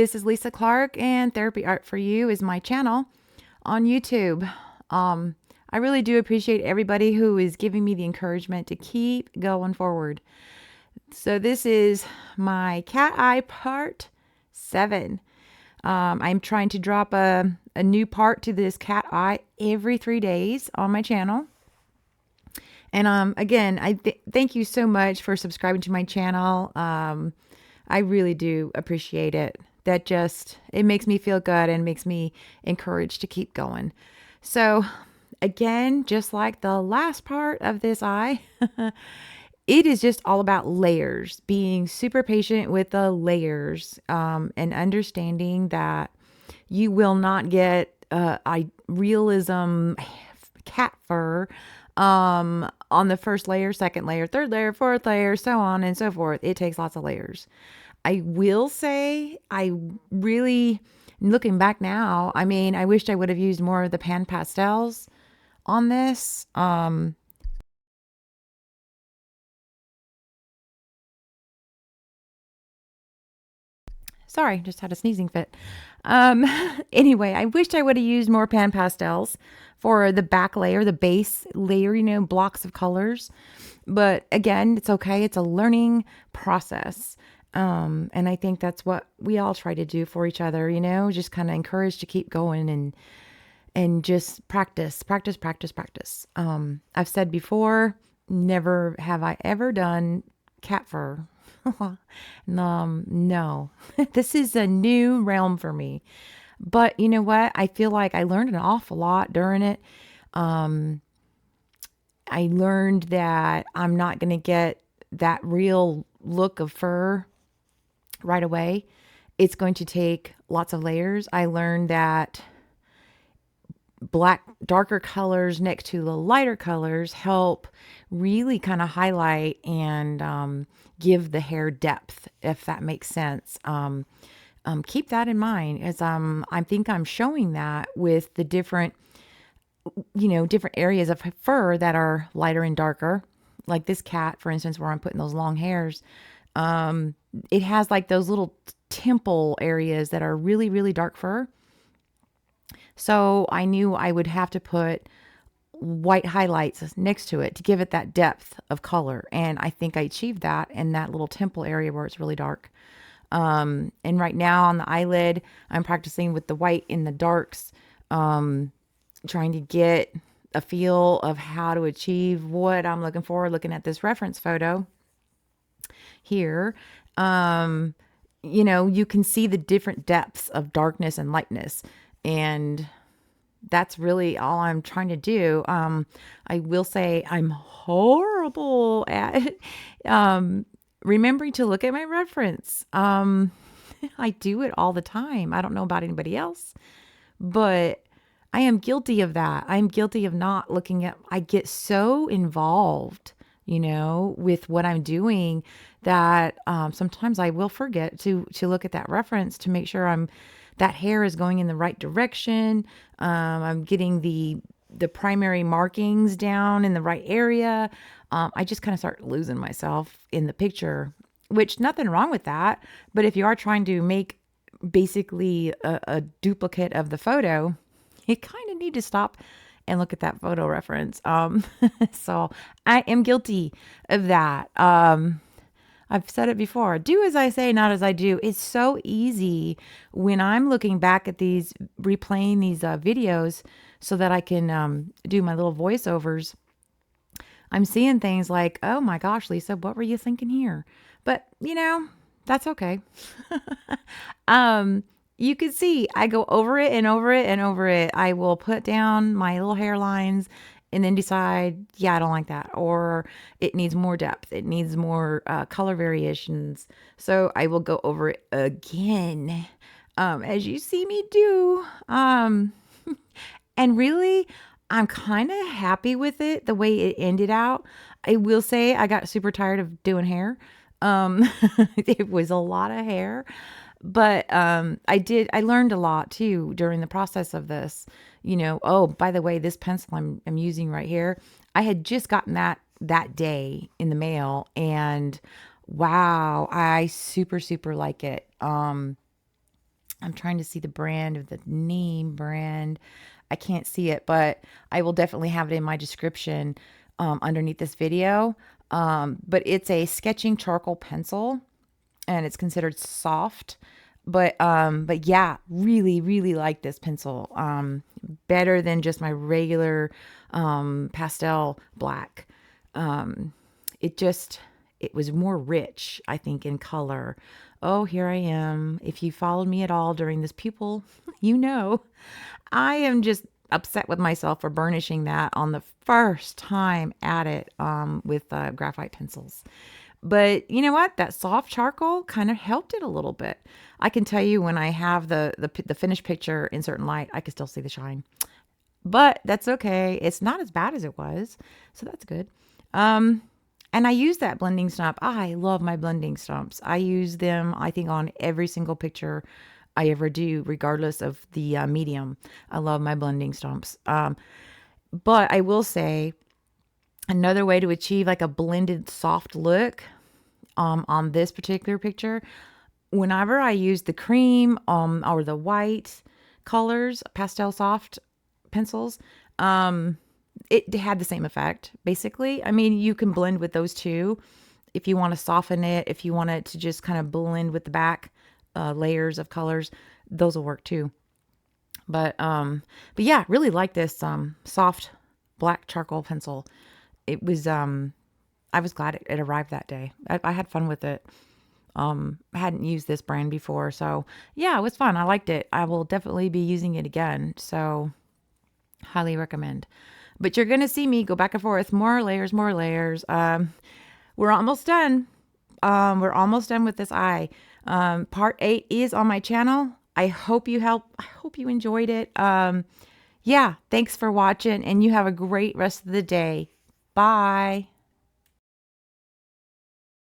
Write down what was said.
This is Lisa Clark, and Therapy Art for You is my channel on YouTube. I really do appreciate everybody who is giving me the encouragement to keep going forward. So this is my cat eye part 7. I'm trying to drop a new part to this cat eye every 3 days on my channel. And again, I thank you so much for subscribing to my channel. I really do appreciate it. It makes me feel good and makes me encouraged to keep going. So again, just like the last part of this eye, it is just all about layers, being super patient with the layers, and understanding that you will not get realism cat fur on the first layer, second layer, third layer, fourth layer, so on and so forth. It takes lots of layers. I will say, looking back now, I wished I would have used more of the pan pastels on this. Sorry, just had a sneezing fit. Anyway, I wished I would have used more pan pastels for the back layer, the base layer, blocks of colors. But again, it's okay. It's a learning process. And I think that's what we all try to do for each other, just kind of encourage to keep going and just practice, practice, practice, practice. I've said before, never have I ever done cat fur. No, this is a new realm for me. But you know what? I feel like I learned an awful lot during it. I learned that I'm not going to get that real look of fur right away. It's going to take lots of layers. I learned that darker colors next to the lighter colors help really kind of highlight and give the hair depth, if that makes sense. Keep that in mind, as I think I'm showing that with the different areas of fur that are lighter and darker, like this cat, for instance, where I'm putting those long hairs. It has like those little temple areas that are really, really dark fur. So I knew I would have to put white highlights next to it to give it that depth of color. And I think I achieved that in that little temple area where it's really dark. And right now on the eyelid, I'm practicing with the white in the darks, trying to get a feel of how to achieve what I'm looking for, looking at this reference photo here. You can see the different depths of darkness and lightness. And that's really all I'm trying to do. I will say I'm horrible at remembering to look at my reference. I do it all the time. I don't know about anybody else, but I am guilty of that. I'm guilty of not looking at, I get so involved, with what I'm doing that sometimes I will forget to look at that reference to make sure that hair is going in the right direction. I'm getting the primary markings down in the right area. I just kind of start losing myself in the picture, which nothing wrong with that. But if you are trying to make basically a duplicate of the photo, you kind of need to stop and look at that photo reference. So I am guilty of that. I've said it before, do as I say, not as I do. It's so easy when I'm looking back at replaying these videos so that I can do my little voiceovers. I'm seeing things like, oh my gosh, Lisa, what were you thinking here? But, that's okay. You can see I go over it and over it and over it. I will put down my little hairlines and then decide, yeah, I don't like that. Or it needs more depth. It needs more color variations. So I will go over it again, as you see me do. And really, I'm kind of happy with it, the way it ended out. I will say I got super tired of doing hair. It was a lot of hair. But I learned a lot too during the process of this. Oh, by the way, this pencil I'm using right here, I had just gotten that day in the mail, and wow, I super, super like it. I'm trying to see the brand of the name brand. I can't see it, but I will definitely have it in my description underneath this video. But it's a sketching charcoal pencil, and it's considered soft. But yeah, really, really like this pencil. Better than just my regular pastel black. It just, it was more rich, I think, in color. Oh, here I am. If you followed me at all during this pupil, you know, I am just upset with myself for burnishing that on the first time at it with graphite pencils. But you know what? That soft charcoal kind of helped it a little bit. I can tell you when I have the finished picture in certain light, I can still see the shine. But that's okay. It's not as bad as it was, so that's good. And I use that blending stump. I love my blending stumps. I use them, I think, on every single picture I ever do, regardless of the medium. I love my blending stumps. But I will say another way to achieve like a blended soft look on this particular picture, whenever I use the cream or the white colors, pastel soft pencils, it had the same effect, basically. I mean, you can blend with those two if you want to soften it, if you want it to just kind of blend with the back layers of colors, those will work too. But yeah, really like this soft black charcoal pencil. It was I was glad it arrived that day. I had fun with it. I hadn't used this brand before, so yeah, it was fun. I liked it. I will definitely be using it again. So highly recommend. But you're gonna see me go back and forth, more layers, more layers. We're almost done. We're almost done with this eye. Part 8 is on my channel. I hope you enjoyed it. Yeah, thanks for watching, and you have a great rest of the day. Bye.